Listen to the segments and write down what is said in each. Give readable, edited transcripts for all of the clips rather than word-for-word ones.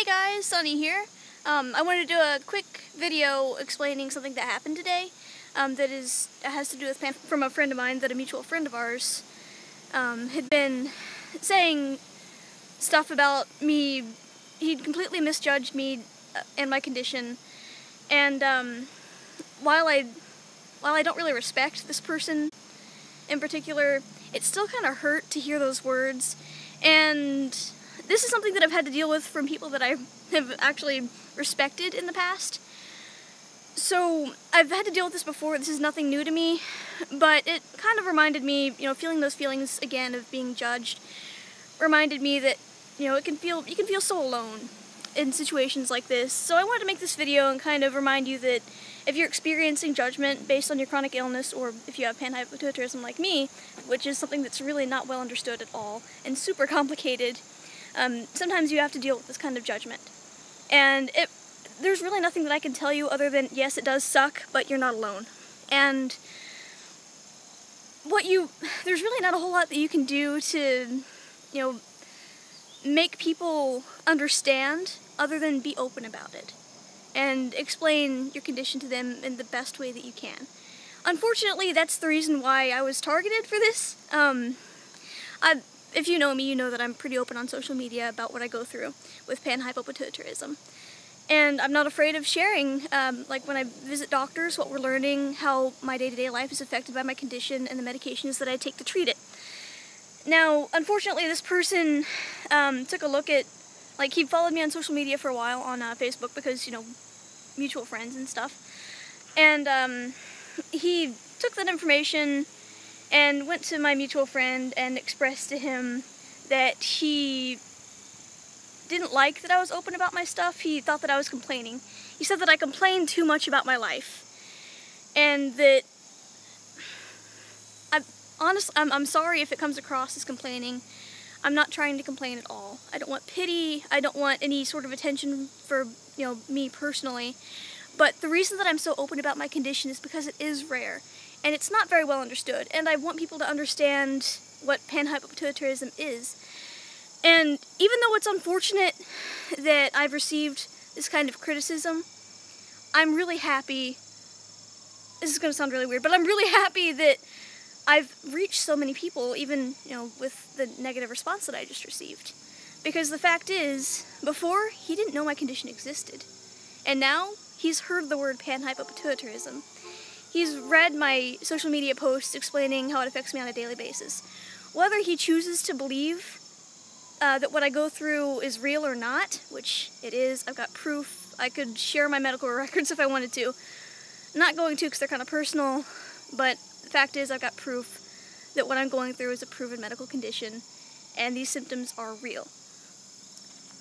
guys, Sunny here. I wanted to do a quick video explaining something that happened today that has to do with from a friend of mine, that a mutual friend of ours had been saying stuff about me. He'd completely misjudged me and my condition, and while I don't really respect this person in particular, it still kind of hurt to hear those words. And this is something that I've had to deal with from people that I have actually respected in the past. So I've had to deal with this before. This is nothing new to me, but it kind of reminded me, feeling those feelings again of being judged, reminded me that, you can feel so alone in situations like this. So I wanted to make this video and kind of remind you that if you're experiencing judgment based on your chronic illness, or if you have panhypopituitarism like me, which is something that's really not well understood at all and super complicated, sometimes you have to deal with this kind of judgment. And there's really nothing that I can tell you other than, yes, it does suck, but you're not alone. And there's really not a whole lot that you can do to, make people understand other than be open about it and explain your condition to them in the best way that you can. Unfortunately, that's the reason why I was targeted for this. If you know me, you know that I'm pretty open on social media about what I go through with panhypopituitarism. And I'm not afraid of sharing, like when I visit doctors, what we're learning, how my day-to-day life is affected by my condition and the medications that I take to treat it. Now, unfortunately, this person took a look at, he followed me on social media for a while on Facebook because, mutual friends and stuff. And he took that information and went to my mutual friend and expressed to him that he didn't like that I was open about my stuff. He thought that I was complaining. He said that I complained too much about my life. And that I'm sorry if it comes across as complaining. I'm not trying to complain at all. I don't want pity. I don't want any sort of attention for, me personally. But the reason that I'm so open about my condition is because it is rare. And it's not very well understood. And I want people to understand what panhypopituitarism is. And even though it's unfortunate that I've received this kind of criticism, I'm really happy. This is going to sound really weird, but I'm really happy that I've reached so many people, even, with the negative response that I just received. Because the fact is, before, he didn't know my condition existed. And now, he's heard the word panhypopituitarism. He's read my social media posts explaining how it affects me on a daily basis. Whether he chooses to believe that what I go through is real or not, which it is, I've got proof. I could share my medical records if I wanted to. I'm not going to because they're kind of personal, but the fact is I've got proof that what I'm going through is a proven medical condition, and these symptoms are real.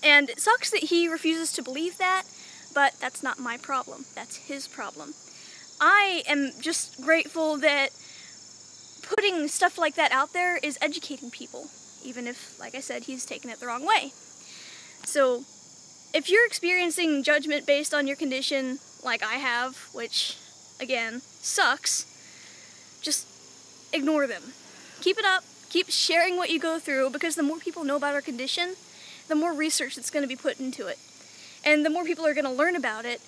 And it sucks that he refuses to believe that, but that's not my problem. That's his problem. I am just grateful that putting stuff like that out there is educating people, even if, like I said, he's taken it the wrong way. So, if you're experiencing judgment based on your condition, like I have, which, again, sucks, just ignore them. Keep it up. Keep sharing what you go through, because the more people know about our condition, the more research that's going to be put into it. And the more people are going to learn about it,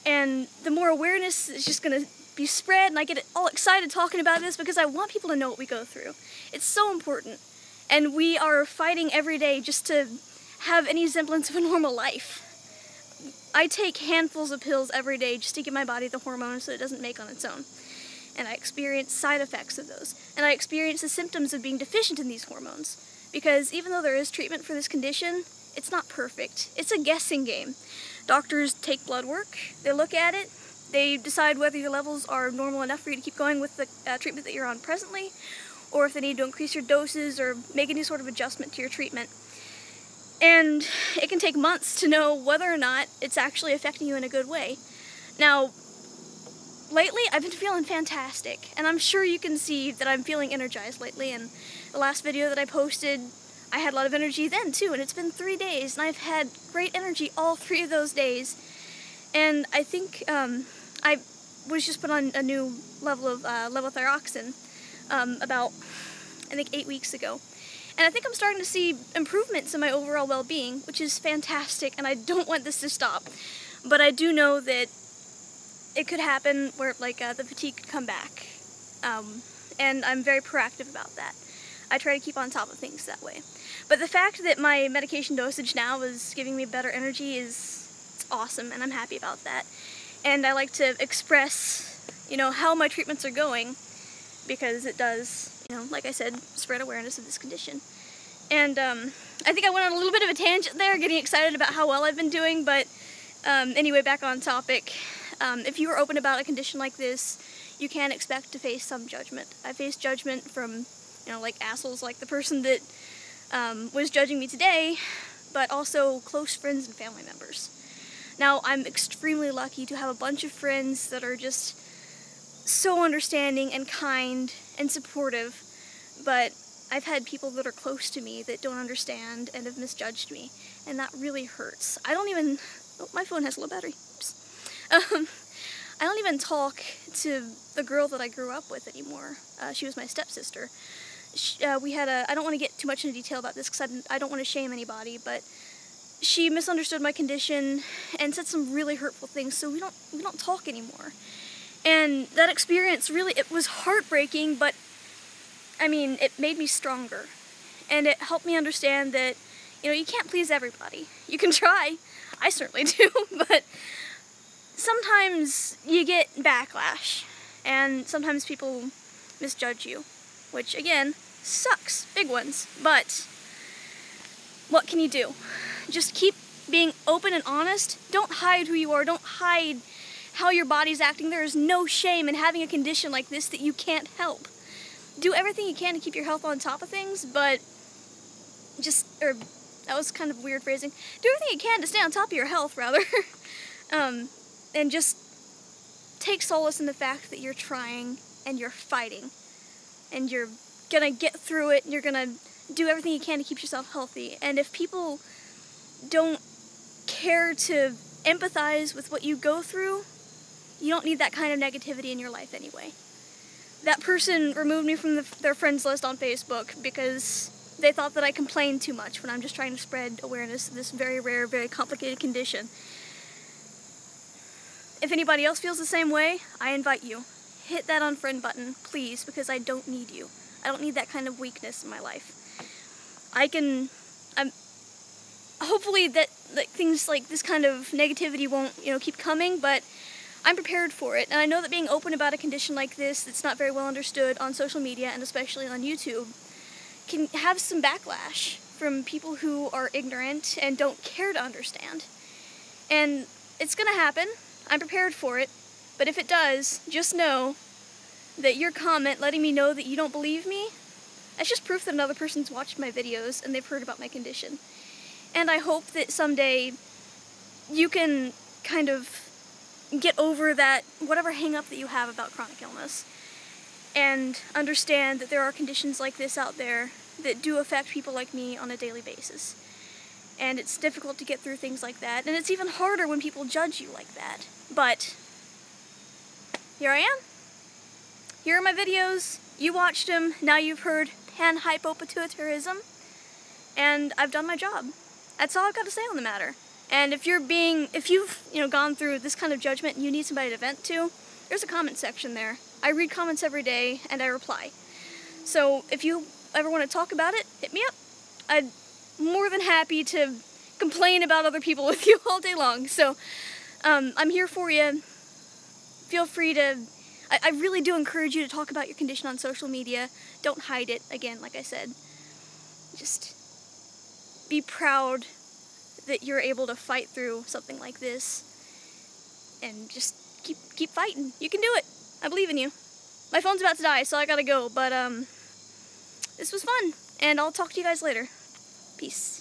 and the more awareness is just going to be spread, and I get all excited talking about this because I want people to know what we go through. It's so important. And we are fighting every day just to have any semblance of a normal life. I take handfuls of pills every day just to give my body the hormones so it doesn't make on its own. And I experience side effects of those. And I experience the symptoms of being deficient in these hormones. Because even though there is treatment for this condition, it's not perfect. It's a guessing game. Doctors take blood work, they look at it, they decide whether your levels are normal enough for you to keep going with the treatment that you're on presently, or if they need to increase your doses or make any sort of adjustment to your treatment. And it can take months to know whether or not it's actually affecting you in a good way. Now, lately I've been feeling fantastic, and I'm sure you can see that I'm feeling energized lately, and the last video that I posted, I had a lot of energy then too, and it's been 3 days, and I've had great energy all 3 of those days. And I think I was just put on a new level of levothyroxine about, I think, 8 weeks ago. And I think I'm starting to see improvements in my overall well-being, which is fantastic, and I don't want this to stop. But I do know that it could happen where, like, the fatigue could come back. And I'm very proactive about that. I try to keep on top of things that way. But the fact that my medication dosage now is giving me better energy it's awesome, and I'm happy about that. And I like to express, how my treatments are going, because it does, like I said, spread awareness of this condition. And I think I went on a little bit of a tangent there, getting excited about how well I've been doing, but anyway, back on topic. If you are open about a condition like this, you can expect to face some judgment. I face judgment from, like assholes like the person that was judging me today, but also close friends and family members. Now, I'm extremely lucky to have a bunch of friends that are just so understanding and kind and supportive, but I've had people that are close to me that don't understand and have misjudged me, and that really hurts. I don't even... Oh, my phone has a low battery. Oops. I don't even talk to the girl that I grew up with anymore. She was my stepsister. We had I don't want to get too much into detail about this because I don't want to shame anybody, but she misunderstood my condition and said some really hurtful things, so we don't talk anymore. And that experience really, it was heartbreaking, but I mean, it made me stronger. And it helped me understand that, you can't please everybody. You can try. I certainly do, but sometimes you get backlash, and sometimes people misjudge you, which, again, sucks. Big ones. But what can you do? Just keep being open and honest. Don't hide who you are. Don't hide how your body's acting. There is no shame in having a condition like this that you can't help. Do everything you can to keep your health on top of things, but that was kind of weird phrasing. Do everything you can to stay on top of your health, rather. And just take solace in the fact that you're trying and you're fighting. And you're gonna get through it, and you're gonna do everything you can to keep yourself healthy. And if people don't care to empathize with what you go through, you don't need that kind of negativity in your life anyway. That person removed me from their friends list on Facebook because they thought that I complained too much when I'm just trying to spread awareness of this very rare, very complicated condition. If anybody else feels the same way, I invite you. Hit that unfriend button, please, because I don't need you. I don't need that kind of weakness in my life. Hopefully that things like this kind of negativity won't, keep coming, but I'm prepared for it. And I know that being open about a condition like this that's not very well understood on social media, and especially on YouTube, can have some backlash from people who are ignorant and don't care to understand. And it's gonna happen. I'm prepared for it. But if it does, just know that your comment letting me know that you don't believe me, that's just proof that another person's watched my videos and they've heard about my condition. And I hope that someday you can kind of get over that, whatever hang-up that you have about chronic illness, and understand that there are conditions like this out there that do affect people like me on a daily basis. And it's difficult to get through things like that, and it's even harder when people judge you like that. But here I am. Here are my videos. You watched them. Now you've heard Panhypopituitarism, and I've done my job. That's all I've got to say on the matter. And if you've gone through this kind of judgment and you need somebody to vent to, there's a comment section there. I read comments every day and I reply. So if you ever want to talk about it, hit me up. I'm more than happy to complain about other people with you all day long. So I'm here for you. Feel free to... I really do encourage you to talk about your condition on social media. Don't hide it, again, like I said. Just be proud that you're able to fight through something like this. And just keep fighting. You can do it. I believe in you. My phone's about to die, so I gotta go. But this was fun. And I'll talk to you guys later. Peace.